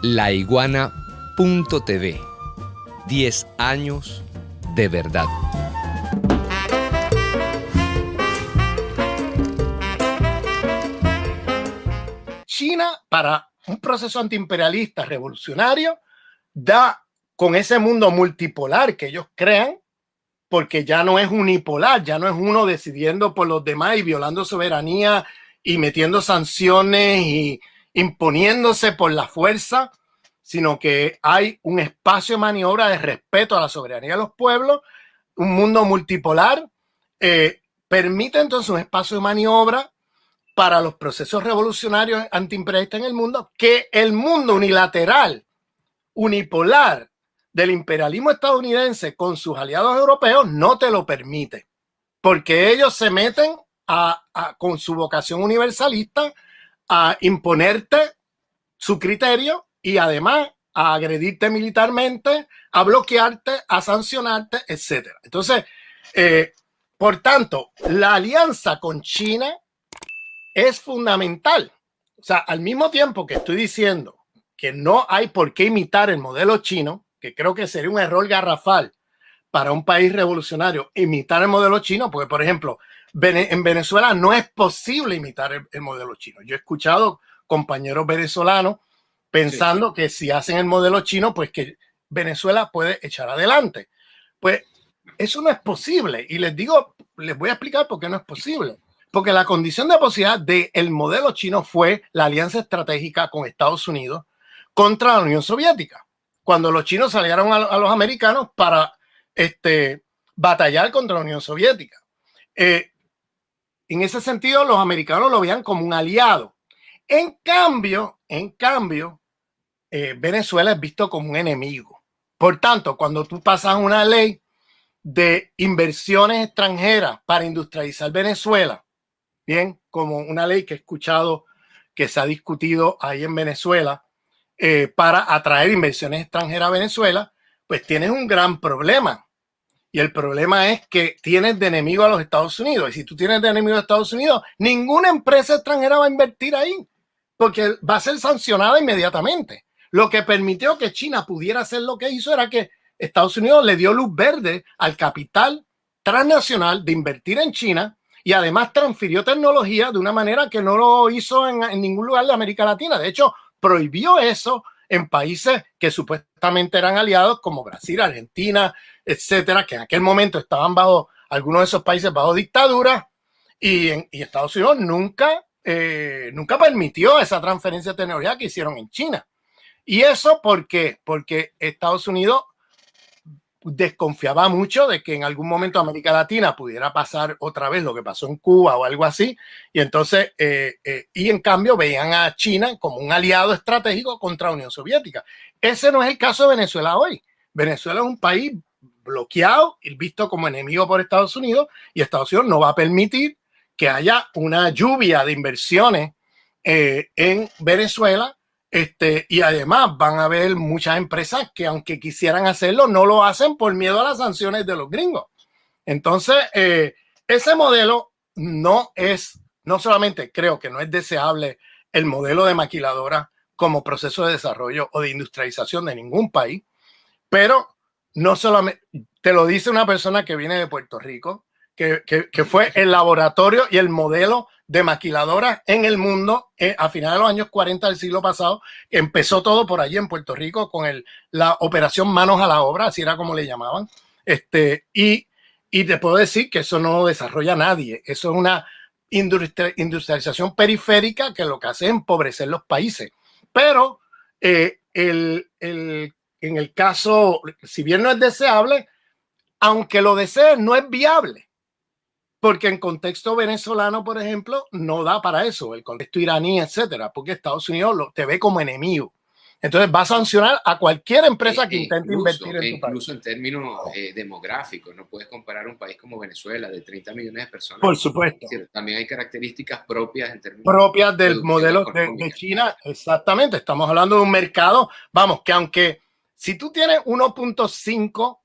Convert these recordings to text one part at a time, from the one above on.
laiguana.tv. 10 años de verdad. China, para un proceso antiimperialista revolucionario, da con ese mundo multipolar que ellos crean, porque ya no es unipolar, ya no es uno decidiendo por los demás y violando soberanía y metiendo sanciones y imponiéndose por la fuerza, sino que hay un espacio de maniobra de respeto a la soberanía de los pueblos. Un mundo multipolar permite entonces un espacio de maniobra para los procesos revolucionarios antiimperialistas en el mundo, que el mundo unilateral, unipolar del imperialismo estadounidense con sus aliados europeos no te lo permite, porque ellos se meten con su vocación universalista a imponerte su criterio y además a agredirte militarmente, a bloquearte, a sancionarte, etc. Entonces, por tanto, la alianza con China es fundamental. O sea, al mismo tiempo que estoy diciendo que no hay por qué imitar el modelo chino, que creo que sería un error garrafal para un país revolucionario imitar el modelo chino, porque, por ejemplo, en Venezuela no es posible imitar el modelo chino. Yo he escuchado compañeros venezolanos pensando que si hacen el modelo chino, pues que Venezuela puede echar adelante. Pues eso no es posible. Y les voy a explicar por qué no es posible. Porque la condición de posibilidad del modelo chino fue la alianza estratégica con Estados Unidos contra la Unión Soviética. Cuando los chinos salieron a los americanos para batallar contra la Unión Soviética. En ese sentido, los americanos lo veían como un aliado. En cambio, Venezuela es visto como un enemigo. Por tanto, cuando tú pasas una ley de inversiones extranjeras para industrializar Venezuela, bien, como una ley que he escuchado que se ha discutido ahí en Venezuela para atraer inversiones extranjeras a Venezuela, pues tienes un gran problema. Y el problema es que tienes de enemigo a los Estados Unidos. Y si tú tienes de enemigo a Estados Unidos, ninguna empresa extranjera va a invertir ahí, porque va a ser sancionada inmediatamente. Lo que permitió que China pudiera hacer lo que hizo era que Estados Unidos le dio luz verde al capital transnacional de invertir en China y además transfirió tecnología de una manera que no lo hizo en ningún lugar de América Latina. De hecho, prohibió eso en países que supuestamente eran aliados como Brasil, Argentina, etcétera, que en aquel momento estaban algunos de esos países bajo dictadura y Estados Unidos nunca permitió esa transferencia de tecnología que hicieron en China. Y eso porque Estados Unidos desconfiaba mucho de que en algún momento América Latina pudiera pasar otra vez lo que pasó en Cuba o algo así, y entonces y en cambio veían a China como un aliado estratégico contra la Unión Soviética. Ese no es el caso de Venezuela hoy. Venezuela es un país bloqueado y visto como enemigo por Estados Unidos, y Estados Unidos no va a permitir que haya una lluvia de inversiones en Venezuela. Y además van a haber muchas empresas que aunque quisieran hacerlo, no lo hacen por miedo a las sanciones de los gringos. Entonces, ese modelo no solamente creo que no es deseable el modelo de maquiladora como proceso de desarrollo o de industrialización de ningún país, pero no solamente, te lo dice una persona que viene de Puerto Rico, que fue el laboratorio y el modelo de maquiladoras en el mundo a finales de los años 40 del siglo pasado. Empezó todo por allí en Puerto Rico con la operación Manos a la Obra, así era como le llamaban. Y te puedo decir que eso no lo desarrolla nadie. Eso es una industrialización periférica que lo que hace es empobrecer los países. Pero en el caso, si bien no es deseable, aunque lo desee, no es viable. Porque en contexto venezolano, por ejemplo, no da para eso, el contexto iraní, etcétera, porque Estados Unidos te ve como enemigo. Entonces va a sancionar a cualquier empresa que intente invertir en tu país. Incluso en términos demográficos, no puedes comparar un país como Venezuela de 30 millones de personas. Por supuesto. Es decir, también hay características propias en términos propias del modelo de China. Exactamente, estamos hablando de un mercado, vamos, que aunque si tú tienes 1.5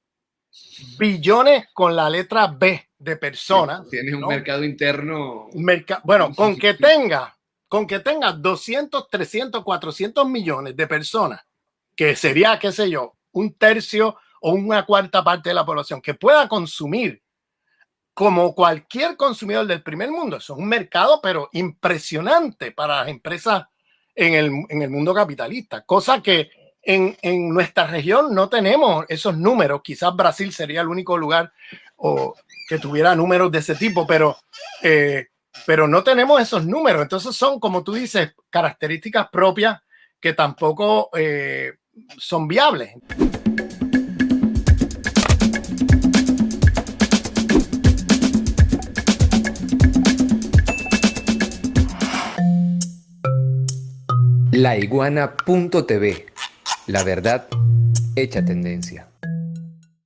billones con la letra B de personas. Tienes un mercado interno. Bueno, con que tenga 200, 300, 400 millones de personas que sería, qué sé yo, un tercio o una cuarta parte de la población, que pueda consumir como cualquier consumidor del primer mundo. Eso es un mercado, pero impresionante para las empresas en el mundo capitalista, cosa que en nuestra región no tenemos esos números. Quizás Brasil sería el único lugar que tuviera números de ese tipo, pero no tenemos esos números. Entonces son, como tú dices, características propias que tampoco son viables. Laiguana.tv. La verdad hecha tendencia.